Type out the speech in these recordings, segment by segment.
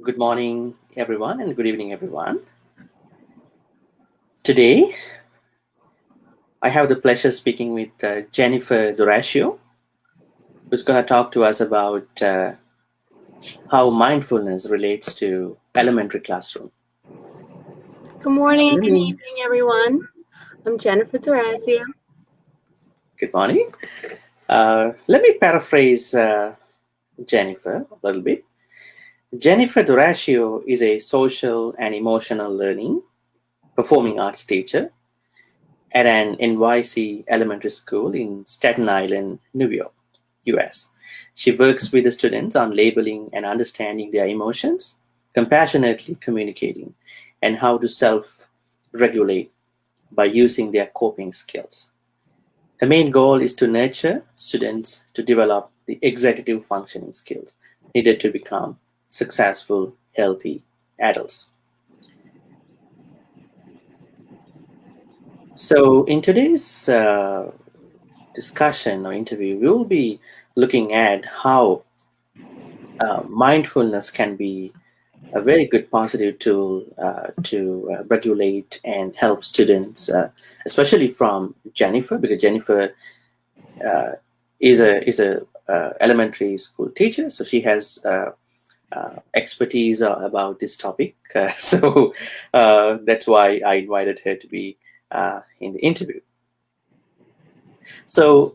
Good morning, everyone, and good evening, everyone. Today, I have the pleasure speaking with Jennifer Durascio, who's going to talk to us about how mindfulness relates to elementary classroom. Good morning, good evening, everyone. I'm Jennifer Durascio. Good morning. Let me paraphrase Jennifer a little bit. Jennifer Durascio is a social and emotional learning performing arts teacher at an NYC Elementary School in Staten Island, New York, US. She works with the students on labeling and understanding their emotions, compassionately communicating, and how to self-regulate by using their coping skills. Her main goal is to nurture students to develop the executive functioning skills needed to become successful, healthy adults. So in today's discussion or interview, we will be looking at how mindfulness can be a very good positive tool to regulate and help students, especially from Jennifer, because Jennifer is a elementary school teacher, so she has expertise about this topic. So that's why I invited her to be in the interview. So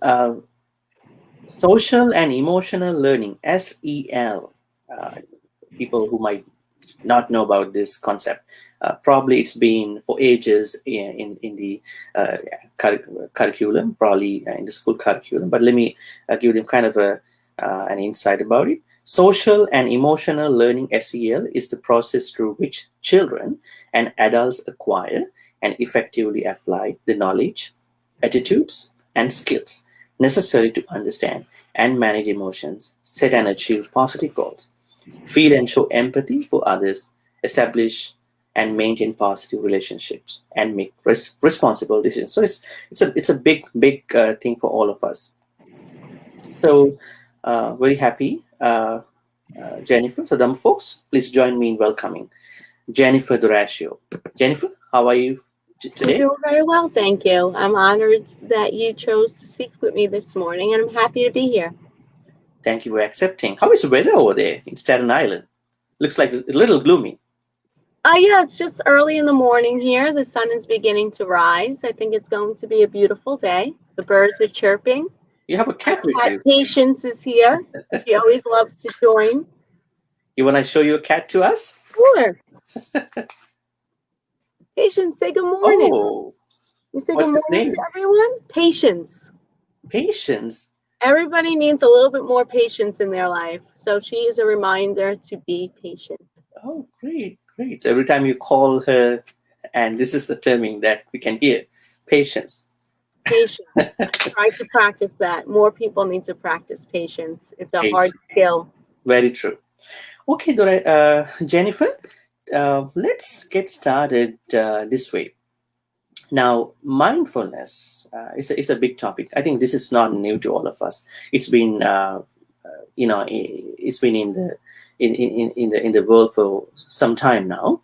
social and emotional learning, SEL, people who might not know about this concept, probably it's been for ages in the curriculum, probably in the school curriculum, but let me give them kind of an insight about it. Social and emotional learning, SEL, is the process through which children and adults acquire and effectively apply the knowledge, attitudes, and skills necessary to understand and manage emotions, set and achieve positive goals, feel and show empathy for others, establish and maintain positive relationships, and make responsible decisions. So it's a big thing for all of us. So very happy, Jennifer. So them folks, please join me in welcoming Jennifer Durascio. Jennifer, how are you today? I'm doing very well, thank you. I'm honored that you chose to speak with me this morning, and I'm happy to be here. Thank you for accepting. How is the weather over there in Staten Island? Looks like a little gloomy. Yeah, it's just early in the morning here. The sun is beginning to rise. I think it's going to be a beautiful day. The birds are chirping. You have a cat with you. Patience is here. She always loves to join. You want to show your cat to us? Sure. Patience, say good morning. Oh, you say good morning to everyone? Patience. Patience. Everybody needs a little bit more patience in their life. So she is a reminder to be patient. Oh, great. So every time you call her, and this is the terming that we can hear, patience. Patience. Try to practice that. More people need to practice patience. It's a hard skill. Very true. Okay, Jennifer, let's get started this way. Now, mindfulness is a big topic. I think this is not new to all of us. It's been, it's been in the world for some time now.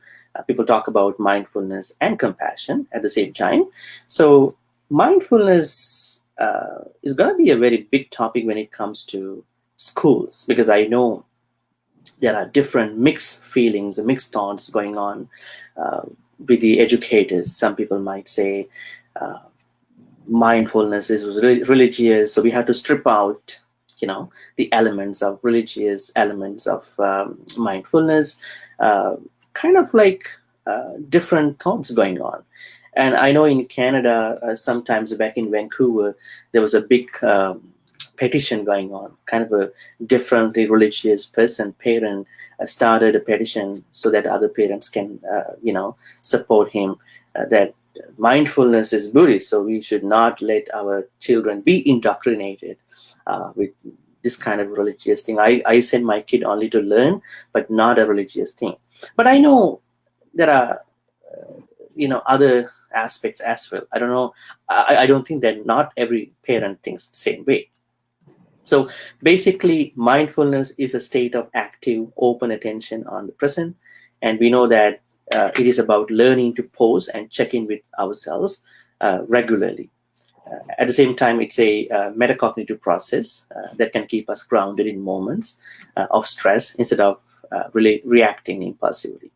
People talk about mindfulness and compassion at the same time. So mindfulness is going to be a very big topic when it comes to schools, because I know there are different mixed feelings and mixed thoughts going on with the educators. Some people might say mindfulness is religious, so we have to strip out, the elements of religious elements of mindfulness. Kind of like different thoughts going on. And I know in Canada, sometimes back in Vancouver, there was a big petition going on. Kind of a differently religious parent started a petition so that other parents can, support him. That mindfulness is Buddhist, so we should not let our children be indoctrinated with this kind of religious thing. I send my kid only to learn, but not a religious thing. But I know there are, other aspects as well. I don't know. I don't think that not every parent thinks the same way. So basically, mindfulness is a state of active, open attention on the present. And we know that it is about learning to pause and check in with ourselves regularly. At the same time, it's a metacognitive process that can keep us grounded in moments of stress instead of reacting impulsively.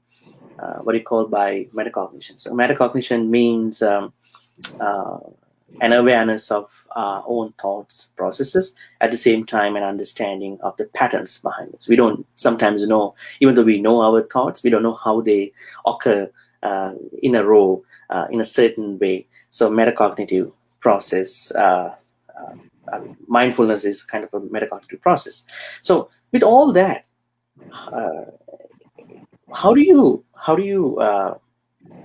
What you call by metacognition. So metacognition means an awareness of our own thoughts processes, at the same time an understanding of the patterns behind it. We don't sometimes know, even though we know our thoughts, we don't know how they occur in a row in a certain way. So metacognitive process, mindfulness is kind of a metacognitive process. So with all that, how do you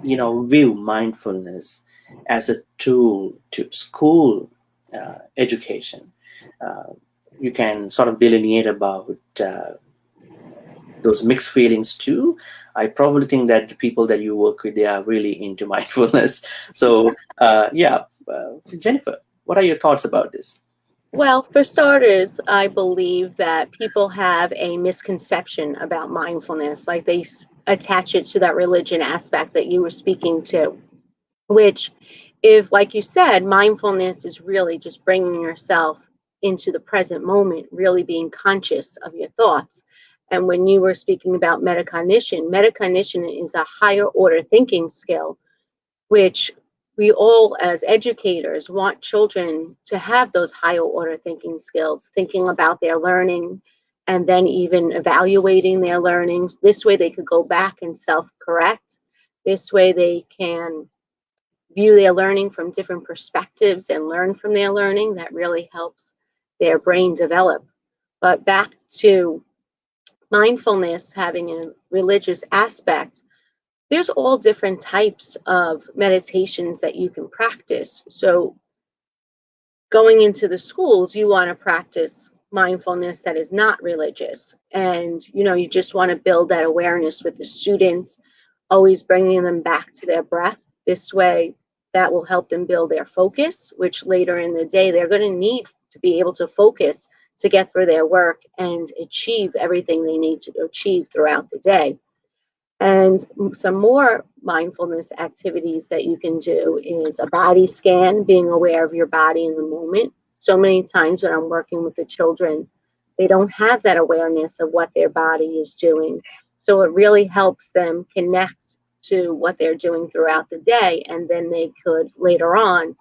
view mindfulness as a tool to school education? You can sort of delineate about those mixed feelings too. I probably think that the people that you work with, they are really into mindfulness. So Jennifer, what are your thoughts about this? Well, for starters, I believe that people have a misconception about mindfulness, like they attach it to that religion aspect that you were speaking to, which, if, like you said, mindfulness is really just bringing yourself into the present moment, really being conscious of your thoughts. And when you were speaking about metacognition is a higher order thinking skill, which we all as educators want children to have those higher order thinking skills, thinking about their learning and then even evaluating their learnings. This way they could go back and self-correct. This way they can view their learning from different perspectives and learn from their learning. That really helps their brain develop. But back to mindfulness having a religious aspect, there's all different types of meditations that you can practice. So going into the schools, you want to practice mindfulness that is not religious. And, you just want to build that awareness with the students, always bringing them back to their breath. This way, that will help them build their focus, which later in the day, they're going to need to be able to focus to get through their work and achieve everything they need to achieve throughout the day. And some more mindfulness activities that you can do is a body scan, being aware of your body in the moment. So many times when I'm working with the children, they don't have that awareness of what their body is doing. So it really helps them connect to what they're doing throughout the day. And then they could later on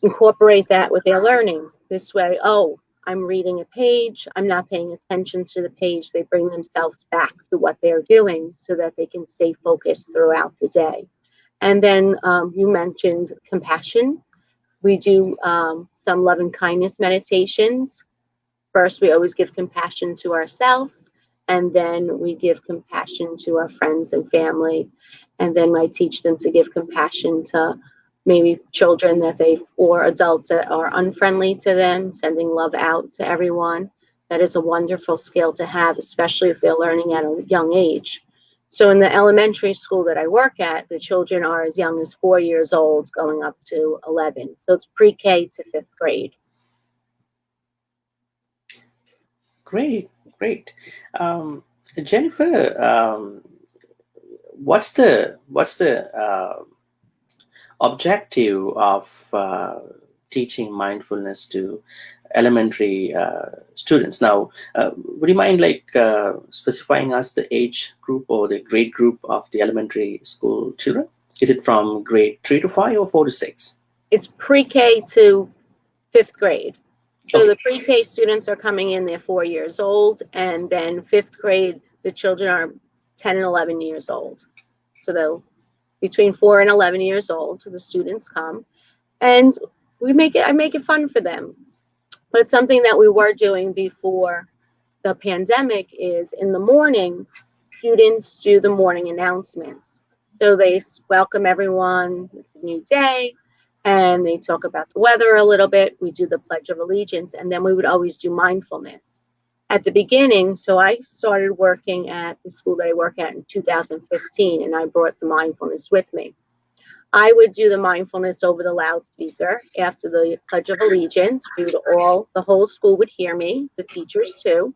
incorporate that with their learning. This way, I'm reading a page, I'm not paying attention to the page. They bring themselves back to what they're doing so that they can stay focused throughout the day. And then you mentioned compassion. We do some love and kindness meditations. First, we always give compassion to ourselves, and then we give compassion to our friends and family. And then I teach them to give compassion to maybe children or adults that are unfriendly to them, sending love out to everyone. That is a wonderful skill to have, especially if they're learning at a young age. So in the elementary school that I work at, the children are as young as 4 years old, going up to 11. So it's pre-K to 5th grade. Great. Jennifer, what's the objective of teaching mindfulness to elementary students? Now, would you mind specifying us the age group or the grade group of the elementary school children? Is it from grade 3 to 5 or 4 to 6? It's pre-K to 5th grade. So Okay. the pre-K students are coming in, they're 4 years old, and then 5th grade, the children are 10 and 11 years old. So they'll between 4 and 11 years old, the students come, and I make it fun for them. But something that we were doing before the pandemic is in the morning, students do the morning announcements. So they welcome everyone, it's a new day, and they talk about the weather a little bit. We do the Pledge of Allegiance, and then we would always do mindfulness. At the beginning, so I started working at the school that I work at in 2015, and I brought the mindfulness with me. I would do the mindfulness over the loudspeaker after the Pledge of Allegiance. The whole school would hear me, the teachers too.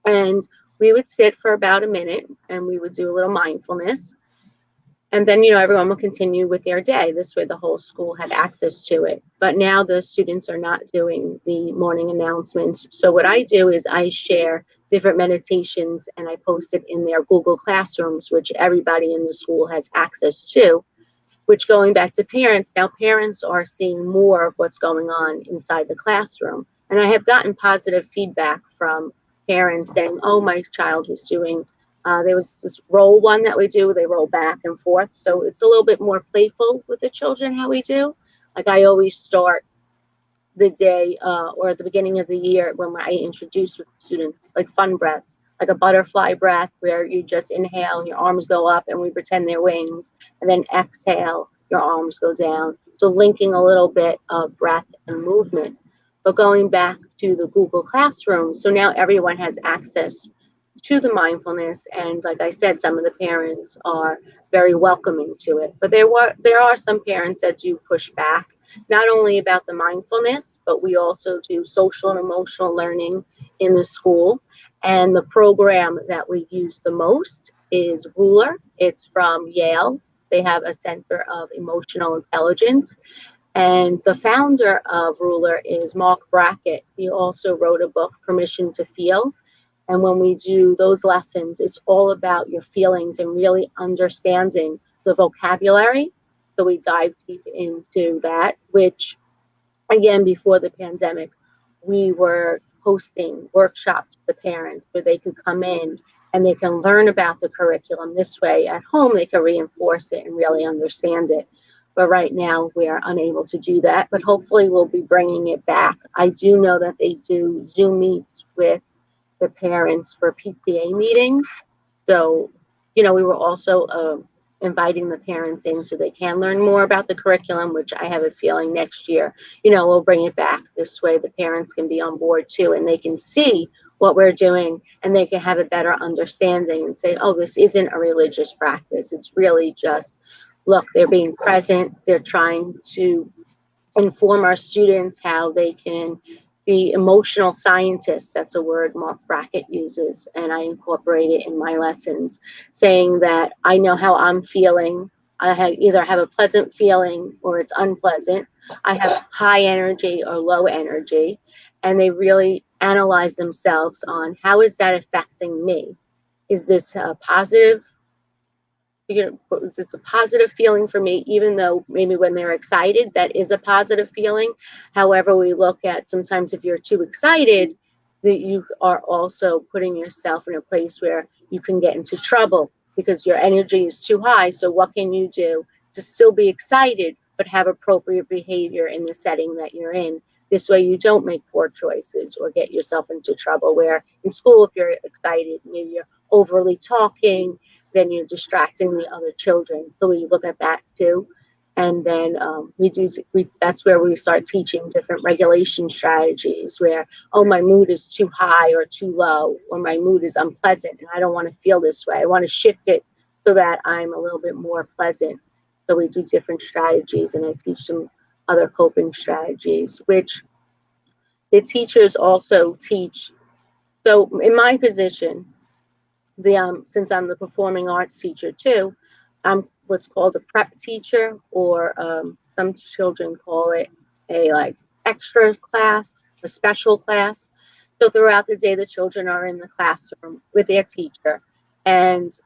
And we would sit for about a minute and we would do a little mindfulness. And then, everyone would continue with their day. This way the whole school had access to it. But now the students are not doing the morning announcements. So what I do is I share different meditations and I post it in their Google Classrooms, which everybody in the school has access to. Which, going back to parents, now parents are seeing more of what's going on inside the classroom. And I have gotten positive feedback from parents saying, oh, my child was doing, there was this roll one that we do, they roll back and forth. So it's a little bit more playful with the children, how we do. Like I always start the day or at the beginning of the year when I introduce with students, like fun breath, like a butterfly breath where you just inhale and your arms go up and we pretend they're wings, and then exhale, your arms go down. So linking a little bit of breath and movement. But going back to the Google Classroom, so now everyone has access to the mindfulness, and like I said, some of the parents are very welcoming to it. But there are some parents that do push back, not only about the mindfulness, but we also do social and emotional learning in the school. And the program that we use the most is Ruler. It's from Yale. They have a Center of Emotional Intelligence. And the founder of Ruler is Mark Brackett. He also wrote a book, Permission to Feel. And when we do those lessons, it's all about your feelings and really understanding the vocabulary. So we dive deep into that, which, again, before the pandemic, we were hosting workshops for the parents where they could come in and they can learn about the curriculum. This way, at home, they can reinforce it and really understand it. But right now, we are unable to do that. But hopefully, we'll be bringing it back. I do know that they do Zoom meets with the parents for PTA meetings. So, we were also inviting the parents in so they can learn more about the curriculum, which I have a feeling next year, we'll bring it back. This way the parents can be on board too, and they can see what we're doing and they can have a better understanding and say, oh, this isn't a religious practice. It's really just, look, they're being present. They're trying to inform our students how they can be emotional scientists. That's a word Mark Brackett uses, and I incorporate it in my lessons, saying that I know how I'm feeling. I either have a pleasant feeling or it's unpleasant. I have high energy or low energy, and they really analyze themselves on how is that affecting me? Is this a positive? Is this a positive feeling for me, even though maybe when they're excited, that is a positive feeling. However, we look at sometimes if you're too excited, that you are also putting yourself in a place where you can get into trouble because your energy is too high. So what can you do to still be excited, but have appropriate behavior in the setting that you're in? This way you don't make poor choices or get yourself into trouble, where in school, if you're excited, maybe you're overly talking, then you're distracting the other children. So we look at that too. And then that's where we start teaching different regulation strategies where, oh, my mood is too high or too low, or my mood is unpleasant and I don't want to feel this way. I want to shift it so that I'm a little bit more pleasant. So we do different strategies, and I teach them other coping strategies, which the teachers also teach. So in my position, since I'm the performing arts teacher too, I'm what's called a prep teacher, or some children call it a extra class, a special class. So throughout the day, the children are in the classroom with their teacher. And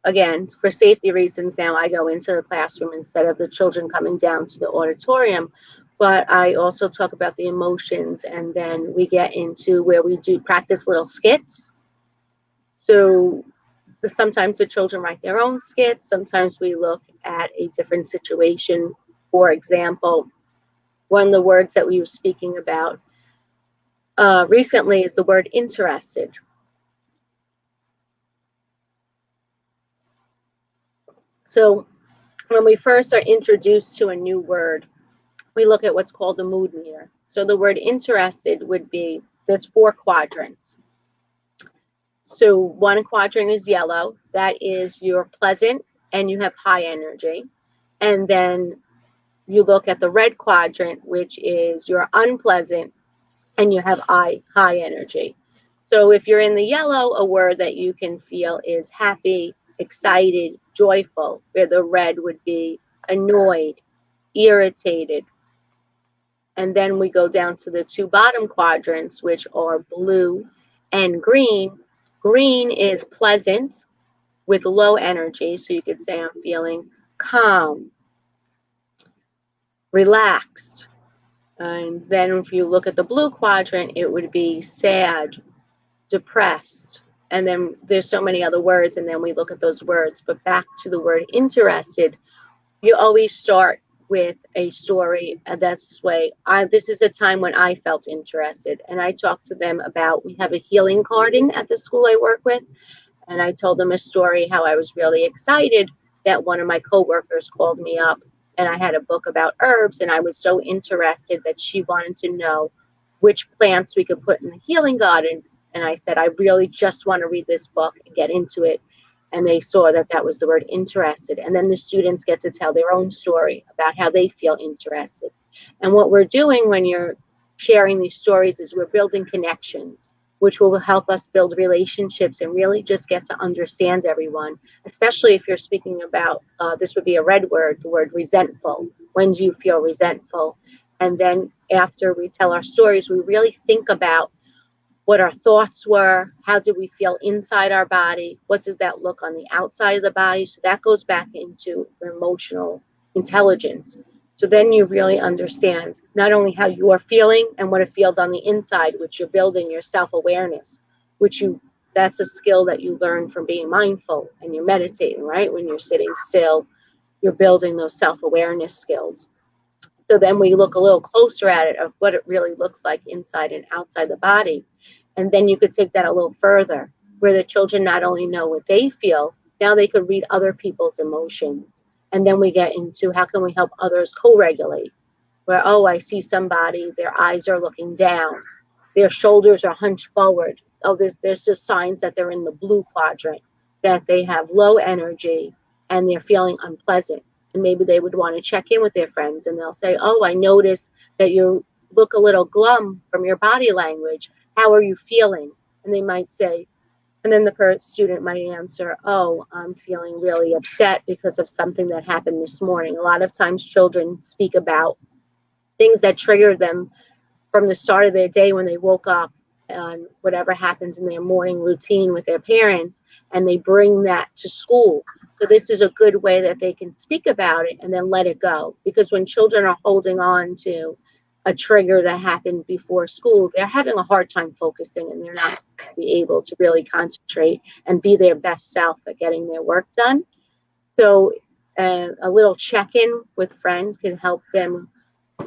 again, for safety reasons, now I go into the classroom instead of the children coming down to the auditorium. But I also talk about the emotions, and then we get into where we do practice little skits. So sometimes the children write their own skits. Sometimes we look at a different situation. For example, one of the words that we were speaking about recently is the word interested. So when we first are introduced to a new word, we look at what's called the mood meter. So the word interested would be, there's 4 quadrants. So one quadrant is yellow. That is you're pleasant and you have high energy. And then you look at the red quadrant, which is you're unpleasant and you have high energy. So if you're in the yellow, a word that you can feel is happy, excited, joyful, where the red would be annoyed, irritated. And then we go down to the two bottom quadrants, which are blue and green. Green is pleasant with low energy. So you could say I'm feeling calm, relaxed. And then if you look at the blue quadrant, it would be sad, depressed. And then there's so many other words, and then we look at those words. But back to the word interested, you always start with a story. That's way this is a time when I felt interested. And I talked to them about, we have a healing garden at the school I work with. And I told them a story how I was really excited that one of my coworkers called me up and I had a book about herbs, and I was so interested that she wanted to know which plants we could put in the healing garden. And I said, I really just want to read this book and get into it. And they saw that that was the word interested. And then the students get to tell their own story about how they feel interested. And what we're doing when you're sharing these stories is we're building connections, which will help us build relationships and really just get to understand everyone, especially if you're speaking about, this would be a red word, the word resentful. When do you feel resentful? And then after we tell our stories, we really think about what our thoughts were, how did we feel inside our body, what does that look on the outside of the body? So that goes back into emotional intelligence. So then you really understand not only how you are feeling and what it feels on the inside, which you're building your self-awareness, that's a skill that you learn from being mindful and you're meditating, right? When you're sitting still, you're building those self-awareness skills. So then we look a little closer at it of what it really looks like inside and outside the body. And then you could take that a little further, where the children not only know what they feel, now they could read other people's emotions. And then we get into how can we help others co-regulate, where, oh, I see somebody, their eyes are looking down, their shoulders are hunched forward. Oh, there's just signs that they're in the blue quadrant, that they have low energy and they're feeling unpleasant. And maybe they would want to check in with their friends and they'll say, oh, I notice that you look a little glum from your body language. How are you feeling? And they might say, and then the student might answer, oh, I'm feeling really upset because of something that happened this morning. A lot of times children speak about things that trigger them from the start of their day when they woke up and whatever happens in their morning routine with their parents, and they bring that to school. So this is a good way that they can speak about it and then let it go. Because when children are holding on to a trigger that happened before school, they're having a hard time focusing and they're not be able to really concentrate and be their best self at getting their work done. So a little check-in with friends can help them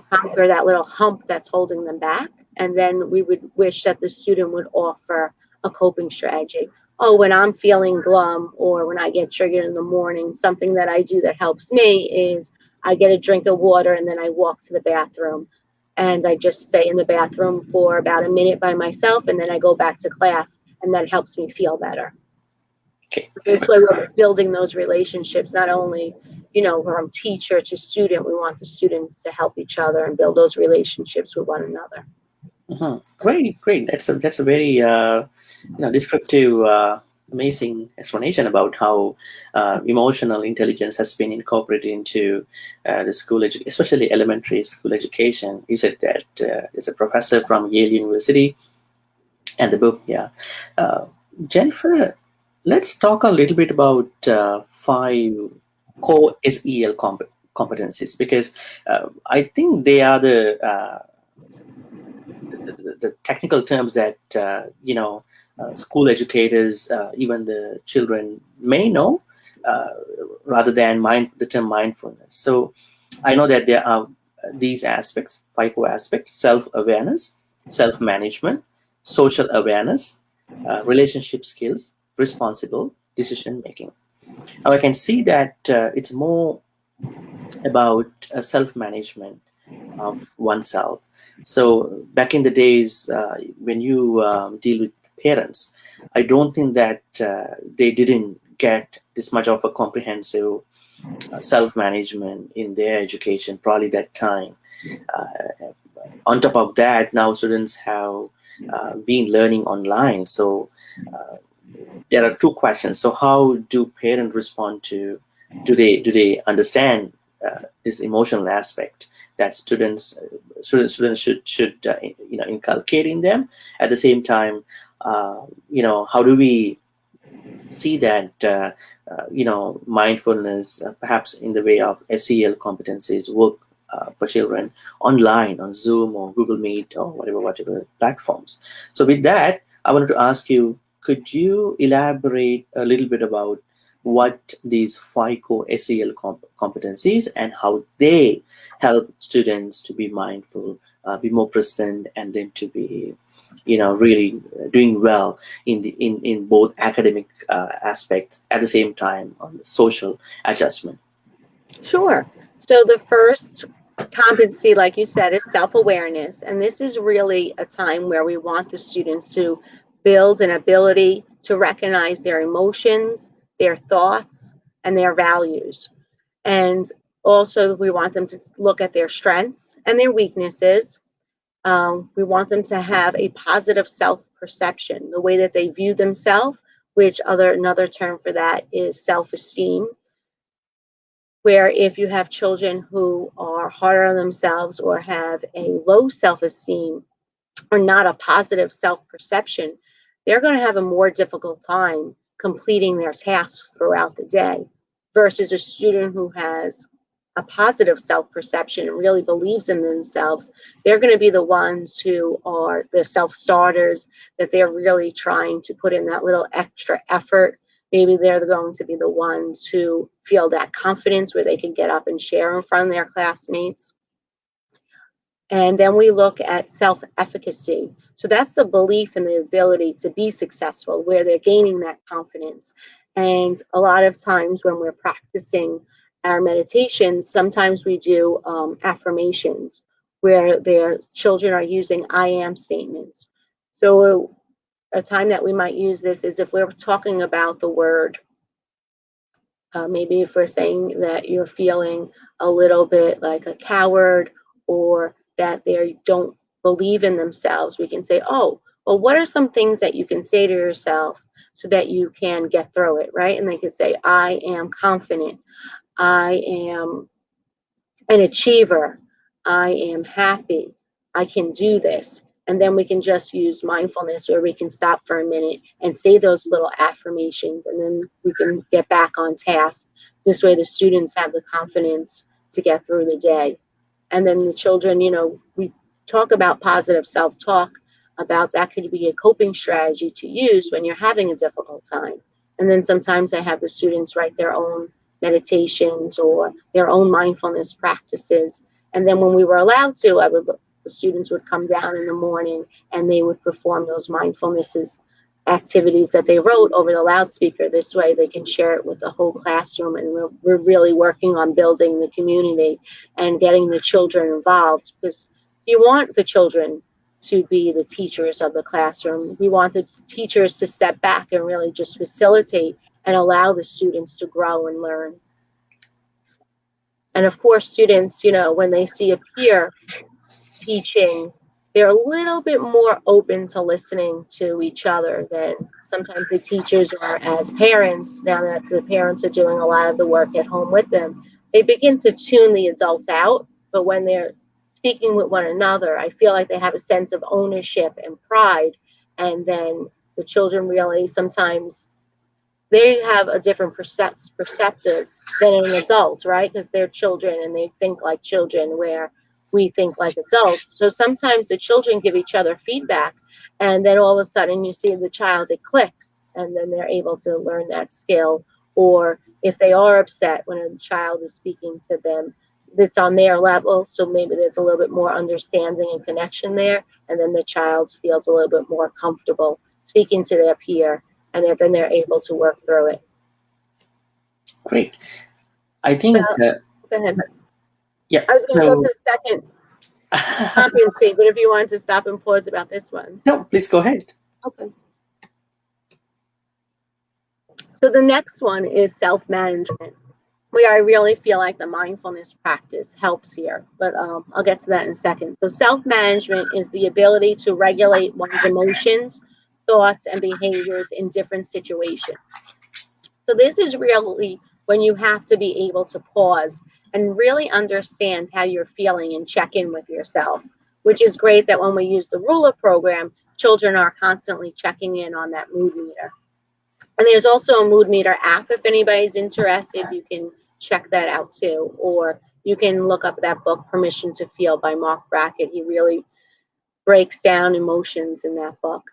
conquer that little hump that's holding them back. And then we would wish that the student would offer a coping strategy. Oh, when I'm feeling glum or when I get triggered in the morning, something that I do that helps me is I get a drink of water and then I walk to the bathroom. And I just stay in the bathroom for about a minute by myself, and then I go back to class, and that helps me feel better. Okay. This way we're building those relationships, not only, from teacher to student. We want the students to help each other and build those relationships with one another. Great. That's a very descriptive, amazing explanation about how emotional intelligence has been incorporated into the school, especially elementary school education. You said that is a professor from Yale University, and the book. Yeah, Jennifer, let's talk a little bit about 5 core SEL competencies, because I think they are the technical terms that school educators, even the children, may know, rather than the term mindfulness. So I know that there are these aspects, 5 core aspects: self-awareness, self-management, social awareness, relationship skills, responsible decision making. Now I can see that it's more about self-management of oneself. So back in the days when you deal with parents, I don't think that they didn't get this much of a comprehensive self-management in their education, probably that time. On top of that, now students have been learning online. So there are two questions. So how do parents respond to, do they understand this emotional aspect that students should inculcate in them? At the same time, how do we see that mindfulness, perhaps in the way of SEL competencies, work for children online on Zoom or Google Meet or whatever platforms? So with that, I wanted to ask you, could you elaborate a little bit about what these 5 core SEL competencies and how they help students to be mindful, be more present, and then to be, really doing well in both academic aspects, at the same time on the social adjustment? Sure. So the first competency, like you said, is self-awareness. And this is really a time where we want the students to build an ability to recognize their emotions, their thoughts, and their values. And also we want them to look at their strengths and their weaknesses. We want them to have a positive self-perception, the way that they view themselves, which another term for that is self-esteem, where if you have children who are hard on themselves or have a low self-esteem or not a positive self-perception, they're going to have a more difficult time completing their tasks throughout the day versus a student who has a positive self-perception and really believes in themselves. They're going to be the ones who are the self-starters, that they're really trying to put in that little extra effort. Maybe they're going to be the ones who feel that confidence where they can get up and share in front of their classmates. And then we look at self-efficacy. So that's the belief and the ability to be successful, where they're gaining that confidence. And a lot of times when we're practicing our meditations, sometimes we do affirmations where their children are using I am statements. So a time that we might use this is if we're talking about the word, maybe if we're saying that you're feeling a little bit like a coward or that they don't believe in themselves, we can say, oh, well, what are some things that you can say to yourself so that you can get through it, right? And they can say, I am confident. I am an achiever. I am happy. I can do this. And then we can just use mindfulness where we can stop for a minute and say those little affirmations, and then we can get back on task. This way the students have the confidence to get through the day. And then the children, we talk about positive self-talk, about that could be a coping strategy to use when you're having a difficult time. And then sometimes I have the students write their own meditations or their own mindfulness practices. And then when we were allowed to, the students would come down in the morning and they would perform those mindfulness activities that they wrote over the loudspeaker. This way they can share it with the whole classroom. And we're really working on building the community and getting the children involved, because you want the children to be the teachers of the classroom. We want the teachers to step back and really just facilitate and allow the students to grow and learn. And of course, students, when they see a peer teaching, they're a little bit more open to listening to each other than sometimes the teachers are as parents. Now that the parents are doing a lot of the work at home with them, they begin to tune the adults out. But when they're speaking with one another, I feel like they have a sense of ownership and pride. And then the children really sometimes, they have a different perceptive than an adult, right? Because they're children and they think like children, where we think like adults. So sometimes the children give each other feedback, and then all of a sudden you see the child, it clicks, and then they're able to learn that skill. Or if they are upset when a child is speaking to them, it's on their level, so maybe there's a little bit more understanding and connection there, and then the child feels a little bit more comfortable speaking to their peer, and then they're able to work through it. Great. I think. Go ahead. Yeah. I was going to go to the second competency, but if you wanted to stop and pause about this one. No, please go ahead. Okay. So the next one is self-management, where I really feel like the mindfulness practice helps here, but I'll get to that in a second. So self-management is the ability to regulate one's emotions, thoughts, and behaviors in different situations. So this is really when you have to be able to pause and really understand how you're feeling and check in with yourself, which is great that when we use the ruler program, children are constantly checking in on that mood meter. And there's also a mood meter app. If anybody's interested, you can check that out too. Or you can look up that book, Permission to Feel by Mark Brackett. He really breaks down emotions in that book.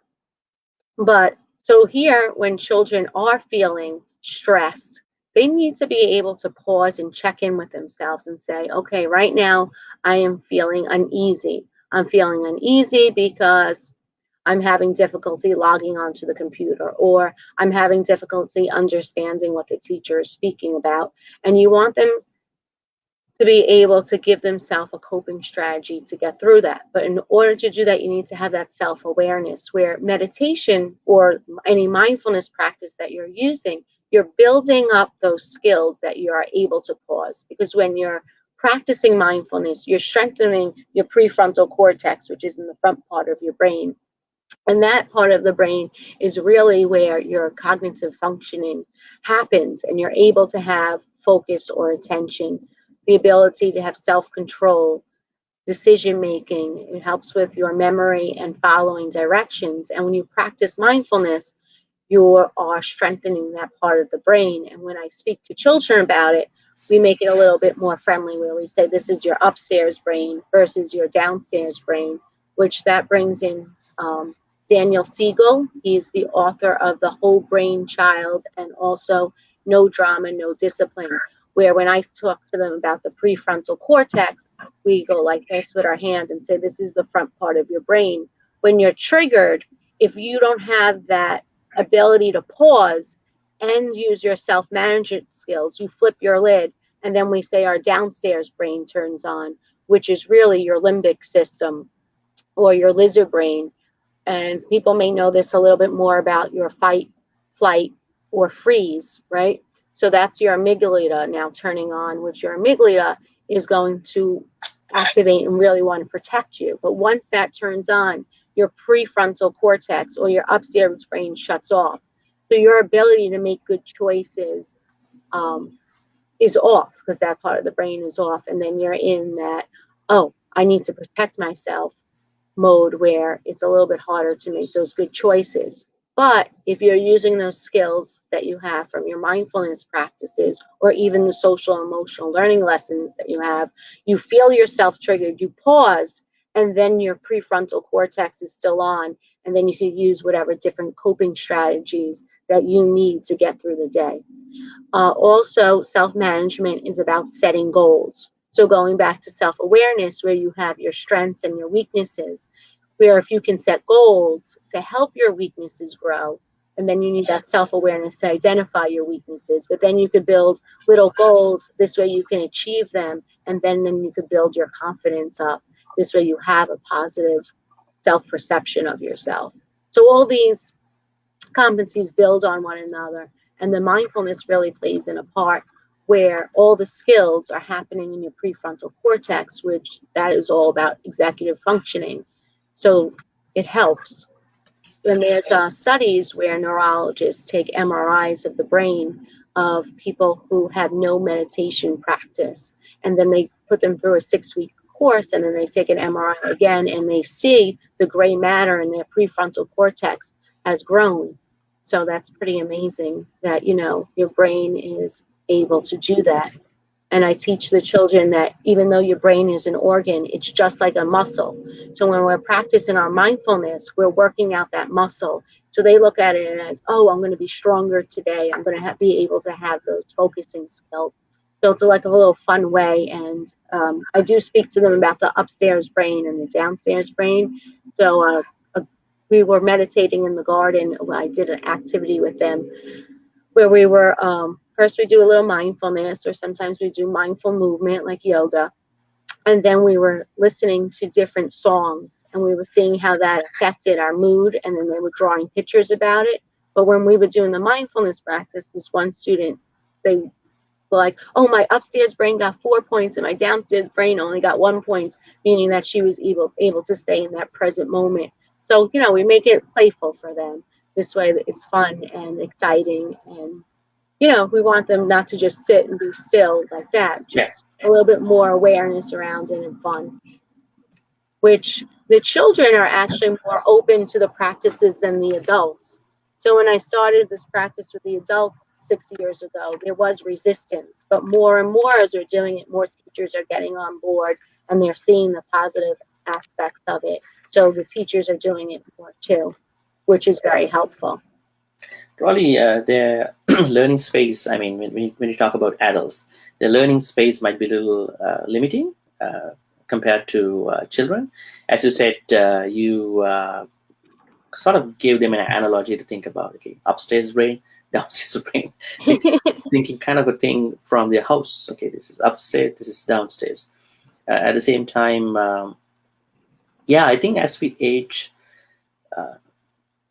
But so here, when children are feeling stressed, they need to be able to pause and check in with themselves and say, okay, right now I am feeling uneasy. I'm feeling uneasy because I'm having difficulty logging onto the computer, or I'm having difficulty understanding what the teacher is speaking about. And you want them to be able to give themselves a coping strategy to get through that. But in order to do that, you need to have that self-awareness, where meditation or any mindfulness practice that you're using, you're building up those skills that you are able to pause. Because when you're practicing mindfulness, you're strengthening your prefrontal cortex, which is in the front part of your brain. And that part of the brain is really where your cognitive functioning happens, and you're able to have focus or attention, the ability to have self-control, decision making. It helps with your memory and following directions. And when you practice mindfulness, you are strengthening that part of the brain. And when I speak to children about it, we make it a little bit more friendly, where we say this is your upstairs brain versus your downstairs brain, which that brings in Daniel Siegel. He's the author of The Whole Brain Child and also No Drama, No Discipline, where when I talk to them about the prefrontal cortex, we go like this with our hands and say, this is the front part of your brain. When you're triggered, if you don't have that ability to pause and use your self-management skills, you flip your lid, and then we say our downstairs brain turns on, which is really your limbic system or your lizard brain. And people may know this a little bit more about your fight, flight, or freeze, right? So that's your amygdala now turning on, which your amygdala is going to activate and really want to protect you. But once that turns on, your prefrontal cortex or your upstairs brain shuts off. So your ability to make good choices is off, because that part of the brain is off. And then you're in that, oh, I need to protect myself mode, where it's a little bit harder to make those good choices. But if you're using those skills that you have from your mindfulness practices, or even the social emotional learning lessons that you have, you feel yourself triggered, you pause, and then your prefrontal cortex is still on, and then you can use whatever different coping strategies that you need to get through the day. Also, self-management is about setting goals. So going back to self-awareness, where you have your strengths and your weaknesses, where if you can set goals to help your weaknesses grow, and then you need that self-awareness to identify your weaknesses, but then you could build little goals. This way you can achieve them, and then you could build your confidence up. This way you have a positive self-perception of yourself. So all these competencies build on one another, and the mindfulness really plays in a part where all the skills are happening in your prefrontal cortex, which that is all about executive functioning. So it helps. And there's studies where neurologists take MRIs of the brain of people who have no meditation practice, and then they put them through a 6-week course, and then they take an MRI again, and they see the gray matter in their prefrontal cortex has grown. So that's pretty amazing that, you know, your brain is able to do that. And I teach the children that even though your brain is an organ, it's just like a muscle. So when we're practicing our mindfulness, we're working out that muscle. So they look at it as, oh, I'm going to be stronger today. I'm going to be able to have those focusing skills. So it's like a little fun way. And I do speak to them about the upstairs brain and the downstairs brain. So we were meditating in the garden. I did an activity with them where we were, first we do a little mindfulness, or sometimes we do mindful movement like yoga. And then we were listening to different songs, and we were seeing how that affected our mood. And then they were drawing pictures about it. But when we were doing the mindfulness practice, this one student, they were like, oh, my upstairs brain got 4 points and my downstairs brain only got 1 point, meaning that she was able to stay in that present moment. So, we make it playful for them. This way it's fun and exciting, and we want them not to just sit and be still like that, just a little bit more awareness around it and fun, which the children are actually more open to the practices than the adults. So when I started this practice with the adults 6 years ago, there was resistance, but more and more as we're doing it, more teachers are getting on board and they're seeing the positive aspects of it. So the teachers are doing it more too, which is very helpful. Probably their learning space, I mean, when you talk about adults, their learning space might be a little limiting compared to children. As you said, you sort of gave them an analogy to think about, okay, upstairs brain, downstairs brain, thinking kind of a thing from their house. Okay, this is upstairs, this is downstairs. At the same time, I think as we age,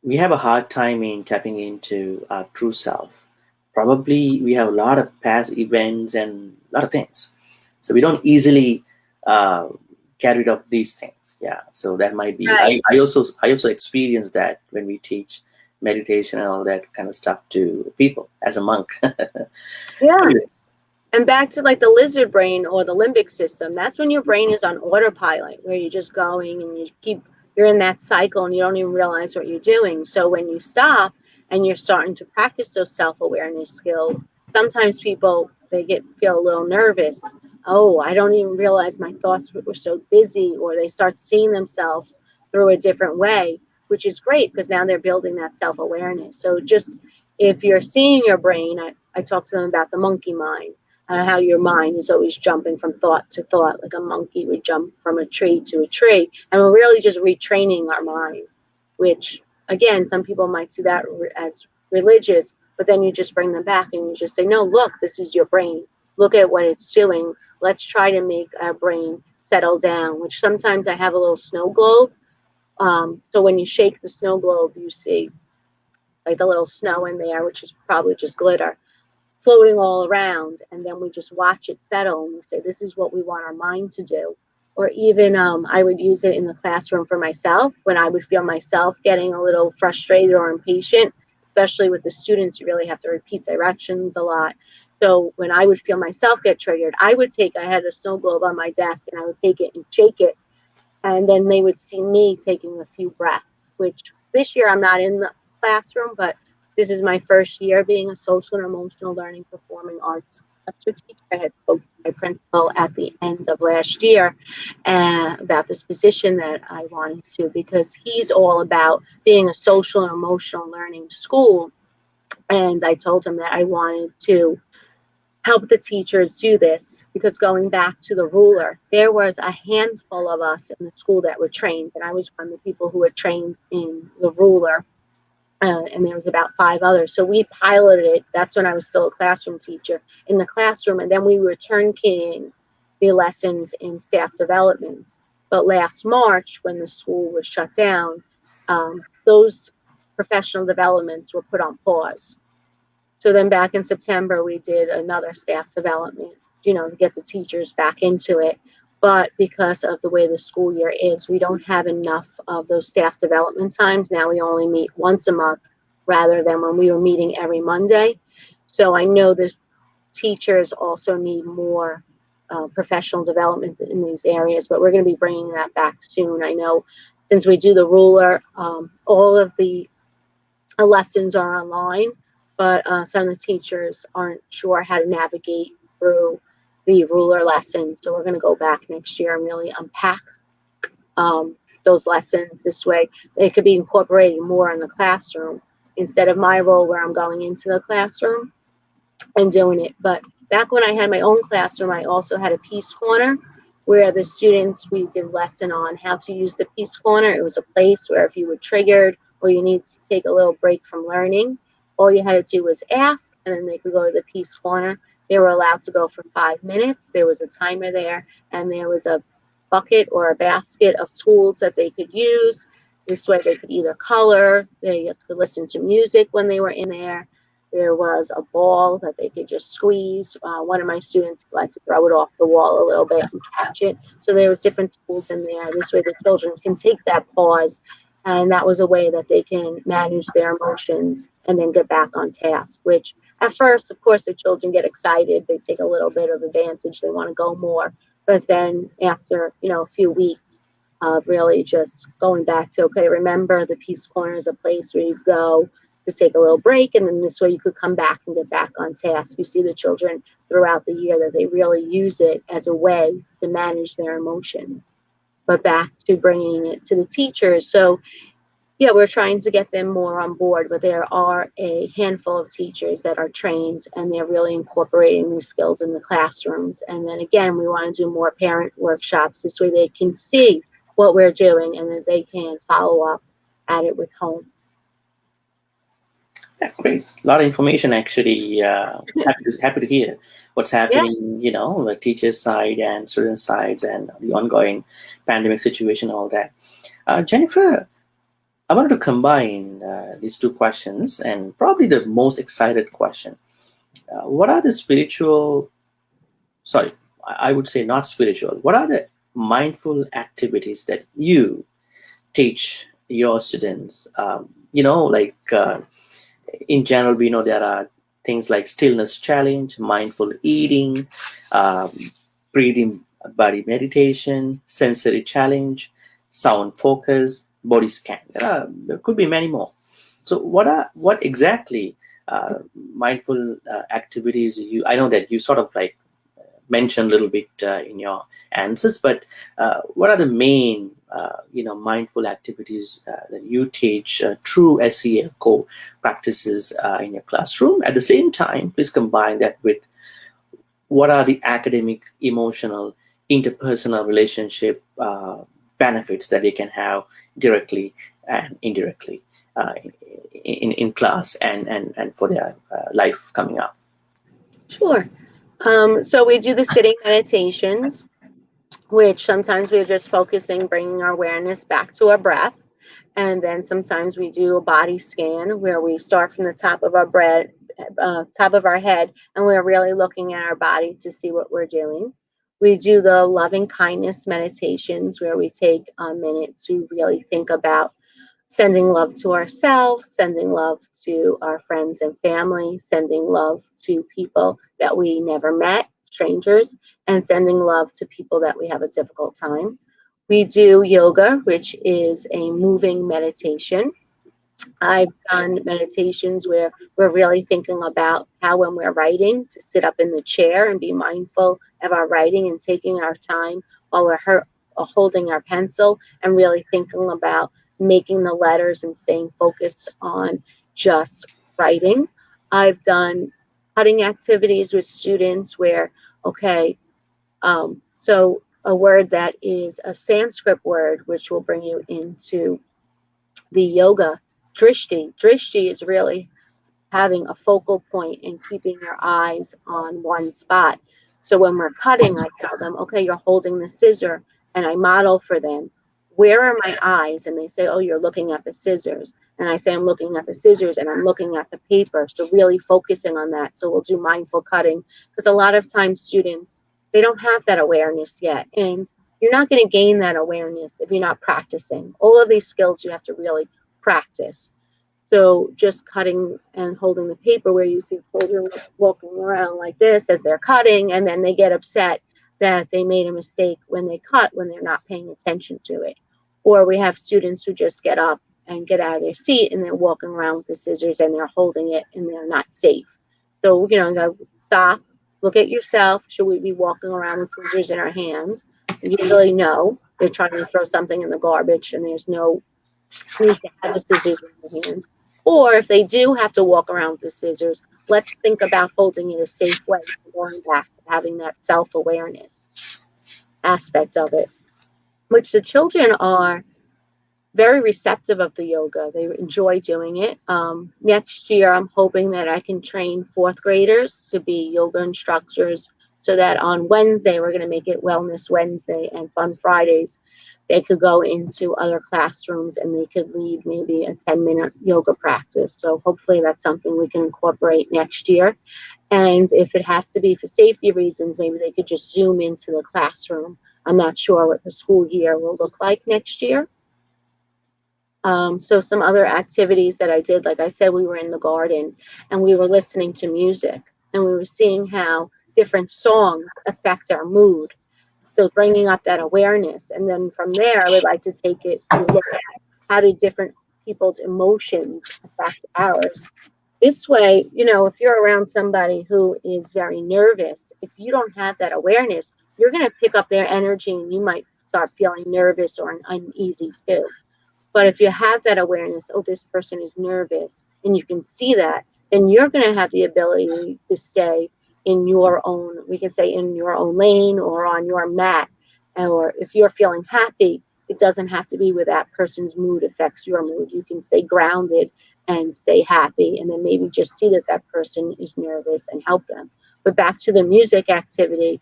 we have a hard time in tapping into our true self. Probably we have a lot of past events and a lot of things, so we don't easily get rid of these things. Yeah, so that might be. Right. I also experience that when we teach meditation and all that kind of stuff to people as a monk. Yeah. Anyways. And back to like the lizard brain or the limbic system, that's when your brain is on autopilot, where you're just going and you're in that cycle and you don't even realize what you're doing. So when you stop and you're starting to practice those self-awareness skills, sometimes people, feel a little nervous. Oh, I don't even realize my thoughts were so busy, or they start seeing themselves through a different way, which is great because now they're building that self-awareness. So just if you're seeing your brain, I talk to them about the monkey mind. How your mind is always jumping from thought to thought, like a monkey would jump from a tree to a tree. And we're really just retraining our minds, which, again, some people might see that as religious, but then you just bring them back and you just say, no, look, this is your brain. Look at what it's doing. Let's try to make our brain settle down, which sometimes I have a little snow globe. So when you shake the snow globe, you see like the little snow in there, which is probably just glitter, floating all around, and then we just watch it settle and we say, this is what we want our mind to do. Or even I would use it in the classroom for myself when I would feel myself getting a little frustrated or impatient, especially with the students. You really have to repeat directions a lot. So when I would feel myself get triggered, I had a snow globe on my desk and I would take it and shake it, and then they would see me taking a few breaths, which this year I'm not in the classroom, but this is my first year being a social and emotional learning performing arts lecture teacher. I had spoken to my principal at the end of last year about this position that I wanted to, because he's all about being a social and emotional learning school. And I told him that I wanted to help the teachers do this, because going back to the ruler, there was a handful of us in the school that were trained, and I was one of the people who were trained in the ruler. And there was about 5 others. So we piloted it. That's when I was still a classroom teacher in the classroom. And then we were turnkeying the lessons in staff developments. But last March, when the school was shut down, those professional developments were put on pause. So then back in September, we did another staff development, to get the teachers back into it. But because of the way the school year is, we don't have enough of those staff development times. Now we only meet once a month rather than when we were meeting every Monday. So I know the teachers also need more professional development in these areas, but we're going to be bringing that back soon. I know since we do the ruler, all of the lessons are online, but some of the teachers aren't sure how to navigate through the ruler lessons. So we're going to go back next year and really unpack those lessons. This way they could be incorporated more in the classroom instead of my role where I'm going into the classroom and doing it. But back when I had my own classroom, I also had a peace corner where the students, we did lesson on how to use the peace corner. It was a place where if you were triggered or you need to take a little break from learning, all you had to do was ask, and then they could go to the peace corner. They were allowed to go for 5 minutes. There was a timer there, and there was a bucket or a basket of tools that they could use. This way they could either color, they could listen to music when they were in there. There was a ball that they could just squeeze. One of my students liked to throw it off the wall a little bit and catch it. So there was different tools in there. This way the children can take that pause, and that was a way that they can manage their emotions and then get back on task, which at first, of course, the children get excited. They take a little bit of advantage. They want to go more. But then after, a few weeks of really just going back to, okay, remember the peace corner is a place where you go to take a little break, and then this way you could come back and get back on task. You see the children throughout the year that they really use it as a way to manage their emotions. But back to bringing it to the teachers. So yeah, we're trying to get them more on board, but there are a handful of teachers that are trained and they're really incorporating these skills in the classrooms. And then again, we want to do more parent workshops. This way they can see what we're doing and then they can follow up at it with home. Yeah, great. A lot of information, actually. Happy to hear what's happening, the teacher's side and student sides and the ongoing pandemic situation, all that. Jennifer, I wanted to combine these two questions, and probably the most excited question. What are the spiritual, I would say not spiritual, what are the mindful activities that you teach your students? In general, we know there are things like stillness challenge, mindful eating, breathing body meditation, sensory challenge, sound focus, body scan. There could be many more. So what exactly mindful activities I know that you sort of mentioned a little bit in your answers, but what are the main mindful activities that you teach through SEL core practices in your classroom? At the same time, please combine that with what are the academic, emotional, interpersonal relationship benefits that they can have directly and indirectly in class and for their life coming up. Sure. So we do the sitting meditations, which sometimes we're just focusing, bringing our awareness back to our breath. And then sometimes we do a body scan where we start from the top of our head, and we're really looking at our body to see what we're doing. We do the loving kindness meditations where we take a minute to really think about sending love to ourselves, sending love to our friends and family, sending love to people that we never met, strangers, and sending love to people that we have a difficult time. We do yoga, which is a moving meditation. I've done meditations where we're really thinking about how when we're writing to sit up in the chair and be mindful of our writing and taking our time while we're holding our pencil and really thinking about making the letters and staying focused on just writing. I've done cutting activities with students where, so a word that is a Sanskrit word, which will bring you into the yoga, drishti. Drishti is really having a focal point and keeping your eyes on one spot. So when we're cutting, I tell them, okay, you're holding the scissor, and I model for them, where are my eyes? And they say, oh, you're looking at the scissors. And I say, I'm looking at the scissors and I'm looking at the paper. So really focusing on that. So we'll do mindful cutting, because a lot of times students, they don't have that awareness yet. And you're not going to gain that awareness if you're not practicing. All of these skills you have to really practice. So just cutting and holding the paper, where you see children walking around like this as they're cutting, and then they get upset that they made a mistake when they cut, when they're not paying attention to it. Or we have students who just get up and get out of their seat and they're walking around with the scissors and they're holding it and they're not safe. So, go stop, look at yourself. Should we be walking around with scissors in our hands? Usually no. They're trying to throw something in the garbage and there's no need to have the scissors in the hand. Or if they do have to walk around with the scissors, let's think about holding it a safe way, going back to having that self-awareness aspect of it, which the children are very receptive of the yoga. They enjoy doing it. Next year, I'm hoping that I can train fourth graders to be yoga instructors so that on Wednesday, we're going to make it Wellness Wednesday, and Fun Fridays, they could go into other classrooms and they could lead maybe a 10-minute yoga practice. So hopefully that's something we can incorporate next year. And if it has to be for safety reasons, maybe they could just Zoom into the classroom. I'm not sure what the school year will look like next year. So some other activities that I did, like I said, we were in the garden and we were listening to music and we were seeing how different songs affect our mood. So bringing up that awareness. And then from there, I would like to take it to look at how do different people's emotions affect ours. This way, you know, if you're around somebody who is very nervous, if you don't have that awareness, you're going to pick up their energy and you might start feeling nervous or uneasy too. But if you have that awareness, oh, this person is nervous, and you can see that, then you're going to have the ability to stay in your own, we can say in your own lane or on your mat. Or if you're feeling happy, it doesn't have to be where that person's mood affects your mood. You can stay grounded and stay happy, and then maybe just see that that person is nervous and help them. But back to the music activity,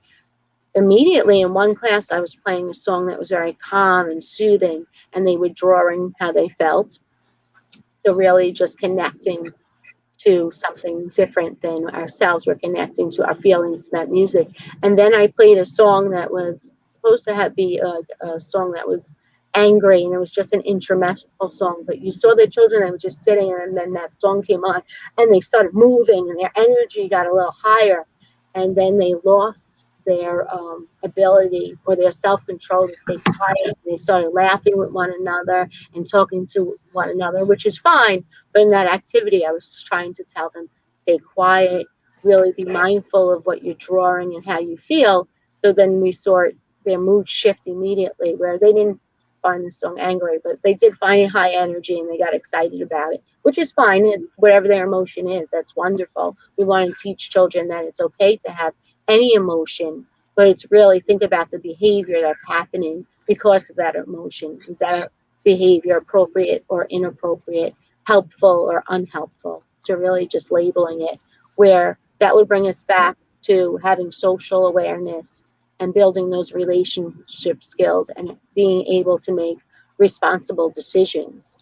immediately in one class, I was playing a song that was very calm and soothing, and they were drawing how they felt. So really just connecting to something different than ourselves. We're connecting to our feelings to that music. And then I played a song that was supposed to be a song that was angry, and it was just an instrumental song. But you saw the children that were just sitting, and then that song came on, and they started moving, and their energy got a little higher. And then they lost their ability or their self-control to stay quiet. They started laughing with one another and talking to one another, which is fine. But in that activity, I was trying to tell them, stay quiet, really be mindful of what you're drawing and how you feel. So then we saw their mood shift immediately, where they didn't find the song angry, but they did find high energy and they got excited about it, which is fine. Whatever their emotion is, that's wonderful. We want to teach children that it's okay to have any emotion, but it's really think about the behavior that's happening because of that emotion. Is that behavior appropriate or inappropriate, helpful or unhelpful? So really just labeling it, where that would bring us back to having social awareness and building those relationship skills and being able to make responsible decisions.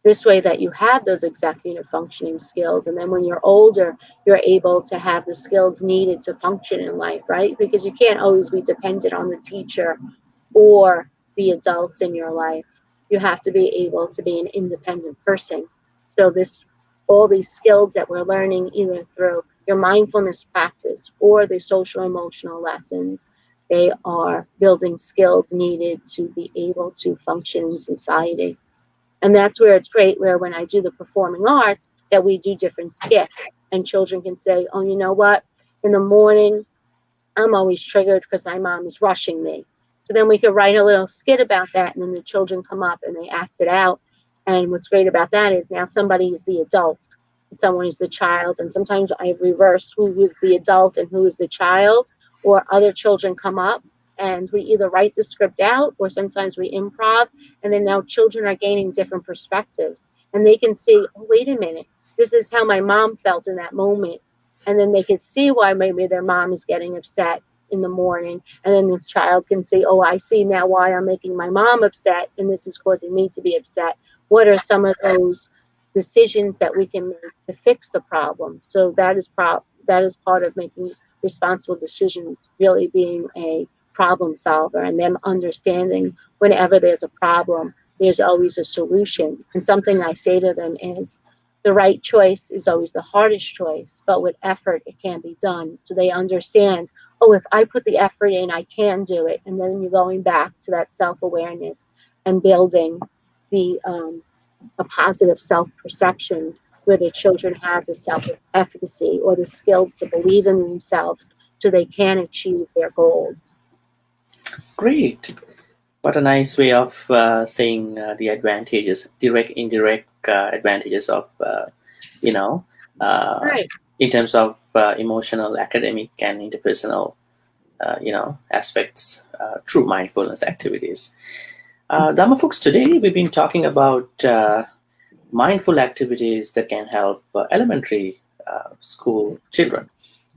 This way that you have those executive functioning skills. And then when you're older, you're able to have the skills needed to function in life, right? Because you can't always be dependent on the teacher or the adults in your life. You have to be able to be an independent person. So all these skills that we're learning either through your mindfulness practice or the social emotional lessons, they are building skills needed to be able to function in society. And that's where it's great, where when I do the performing arts, that we do different skits and children can say, oh, you know what? In the morning, I'm always triggered because my mom is rushing me. So then we could write a little skit about that, and then the children come up and they act it out. And what's great about that is now somebody is the adult, someone is the child, and sometimes I reverse who is the adult and who is the child, or other children come up and we either write the script out or sometimes we improv, and then now children are gaining different perspectives and they can see, oh, wait a minute, this is how my mom felt in that moment. And then they can see why maybe their mom is getting upset in the morning. And then this child can say, oh, I see now why I'm making my mom upset, and this is causing me to be upset. What are some of those decisions that we can make to fix the problem? So that is part of making responsible decisions, really being a problem solver, and them understanding whenever there's a problem, there's always a solution. And something I say to them is, the right choice is always the hardest choice, but with effort, it can be done. So they understand, oh, if I put the effort in, I can do it. And then you're going back to that self-awareness and building a positive self-perception, where the children have the self-efficacy or the skills to believe in themselves so they can achieve their goals. Great. What a nice way of saying the advantages, direct, indirect advantages of, Right. in terms of emotional, academic, and interpersonal, aspects through mindfulness activities. Dhamma folks, today we've been talking about mindful activities that can help elementary school children.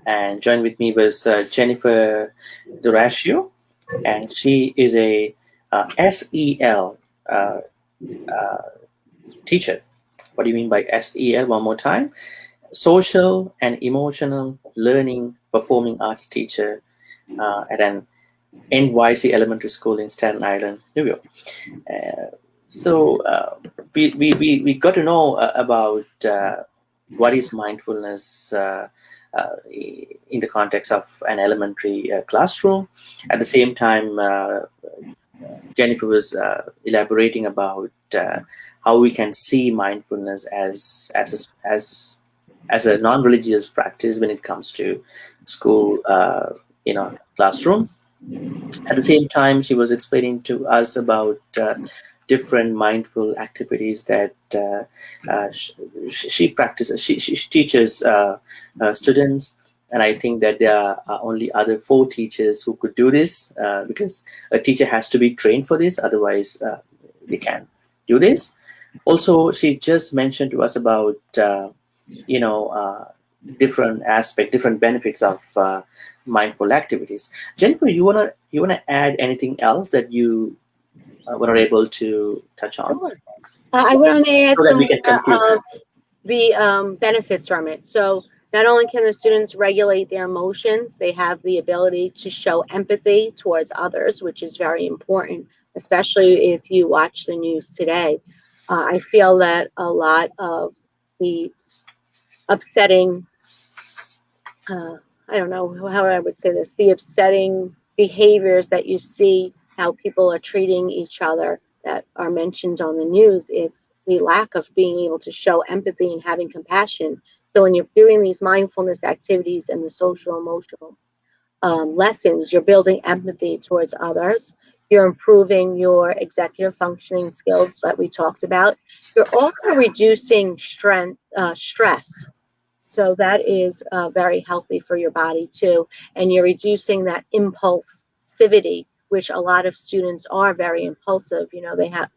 and joined with me was Jennifer Durascio, and she is a SEL teacher. What do you mean by SEL? One more time. Social and Emotional Learning Performing Arts teacher at an NYC Elementary School in Staten Island, New York. So we got to know about what is mindfulness in the context of an elementary classroom. At the same time, Jennifer was elaborating about how we can see mindfulness as a non-religious practice when it comes to school, classroom. At the same time, she was explaining to us about different mindful activities that she practices. She teaches students, and I think that there are only other 4 teachers who could do this, because a teacher has to be trained for this, otherwise they can't do this. Also, she just mentioned to us about different aspects, different benefits of mindful activities. Jennifer, you wanna add anything else that you were not able to touch on? Sure. I want to add So that some we can conclude. of the benefits from it. So not only can the students regulate their emotions, they have the ability to show empathy towards others, which is very important, especially if you watch the news today. I feel that a lot of the upsetting, I don't know how I would say this, the upsetting behaviors that you see, how people are treating each other that are mentioned on the news, it's the lack of being able to show empathy and having compassion. So when you're doing these mindfulness activities and the social emotional lessons, you're building empathy towards others. You're improving your executive functioning skills that we talked about. You're also reducing stress. So that is very healthy for your body too. And you're reducing that impulsivity, which a lot of students are very impulsive. Their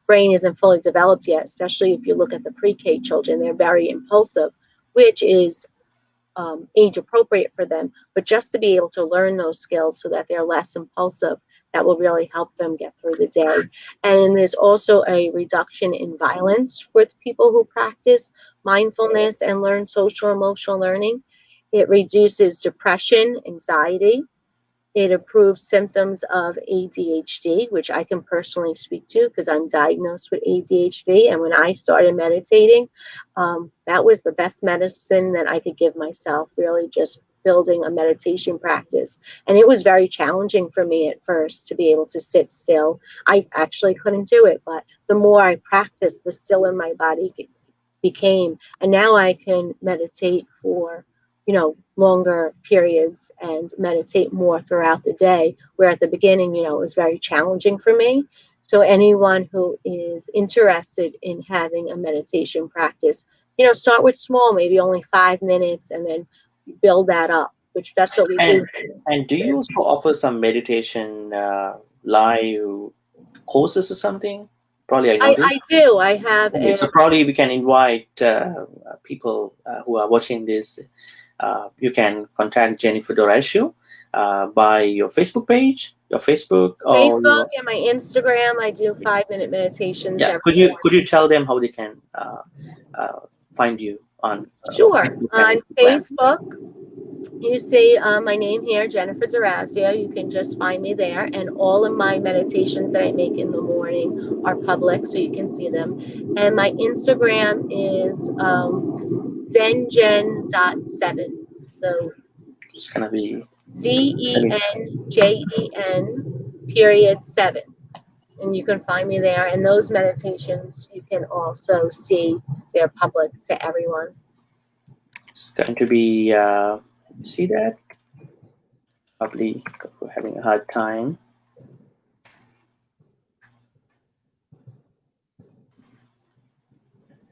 brain isn't fully developed yet, especially if you look at the pre-K children, they're very impulsive, which is age appropriate for them, but just to be able to learn those skills so that they're less impulsive, that will really help them get through the day. And there's also a reduction in violence with people who practice mindfulness and learn social emotional learning. It reduces depression, anxiety. It improves symptoms of ADHD, which I can personally speak to because I'm diagnosed with ADHD. And when I started meditating, that was the best medicine that I could give myself, really just building a meditation practice. And it was very challenging for me at first to be able to sit still. I actually couldn't do it, but the more I practiced, the stiller my body became. And now I can meditate for longer periods and meditate more throughout the day, where at the beginning, it was very challenging for me. So anyone who is interested in having a meditation practice, start with small, maybe only 5 minutes, and then build that up, which that's what we do. And do you also offer some meditation live courses or something? Probably I know this. I do. I have. Okay, so probably we can invite people who are watching this. You can contact Jennifer Durascio by your Facebook page, your Facebook, Facebook and my Instagram. I do 5-minute meditations. Yeah, could you tell them how they can find you on? Sure, on Facebook. You see my name here, Jennifer Durascio. You can just find me there, and all of my meditations that I make in the morning are public, so you can see them. And my Instagram is zengen.7. So it's gonna be ZENJEN.7, and you can find me there. And those meditations, you can also see they're public to everyone. It's going to be. See that? Probably we're having a hard time.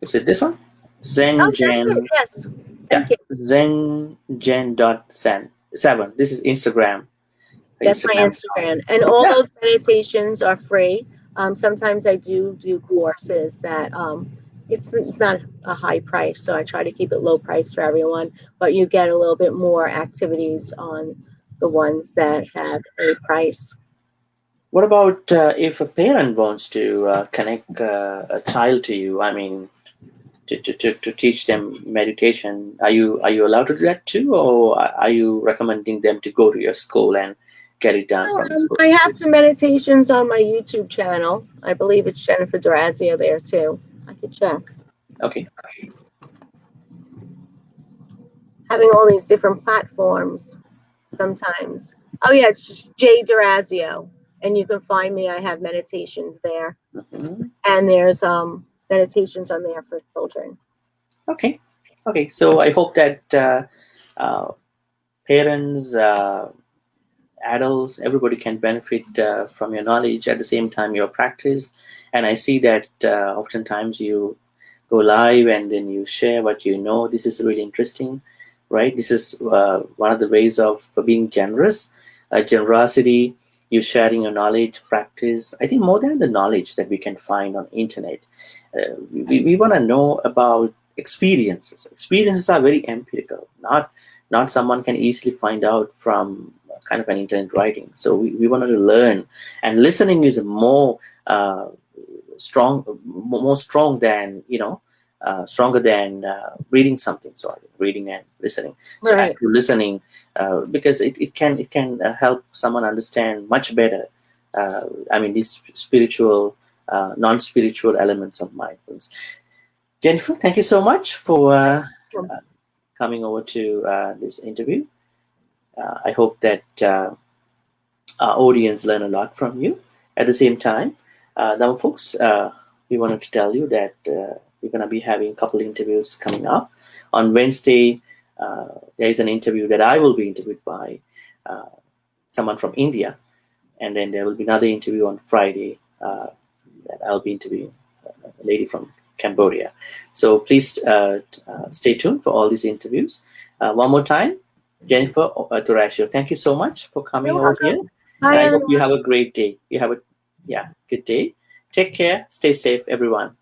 Is it this one? Zengen. Yes. Thank you. Zengen.7. This is Instagram. That's my Instagram. And all those meditations are free. Sometimes I do courses that it's not a high price, so I try to keep it low price for everyone, but you get a little bit more activities on the ones that have a price. What about if a parent wants to connect a child to you? I mean, to teach them meditation. Are you allowed to do that too, or are you recommending them to go to your school and get it done from the school? I have some meditations on my YouTube channel. I believe it's Jennifer Durazio there too. I could check. Okay. Having all these different platforms sometimes. Oh yeah, it's just Jay Durazio, and you can find me. I have meditations there, and there's meditations on there for children. Okay. So I hope that parents, adults, everybody can benefit from your knowledge, at the same time your practice. And I see that oftentimes you go live and then you share what you know. This is really interesting, right? This is one of the ways of being generous. Generosity, you sharing your knowledge, practice. I think more than the knowledge that we can find on internet, we want to know about experiences. Experiences are very empirical, not someone can easily find out from kind of an internet writing. So we wanted to learn, and listening is more strong than stronger than reading something. Sorry, reading and listening. So Right. active listening, because it can help someone understand much better. I mean, these spiritual, non-spiritual elements of mindfulness. Jennifer, thank you so much for coming over to this interview. I hope that our audience learn a lot from you. At the same time, now, folks, we wanted to tell you that we're going to be having a couple interviews coming up. On Wednesday, there is an interview that I will be interviewed by someone from India. And then there will be another interview on Friday that I'll be interviewing a lady from Cambodia. So please stay tuned for all these interviews. One more time, Jennifer Durazio, thank you so much for coming over here. Bye, I hope you have a great day. You have a good day. Take care. Stay safe, everyone.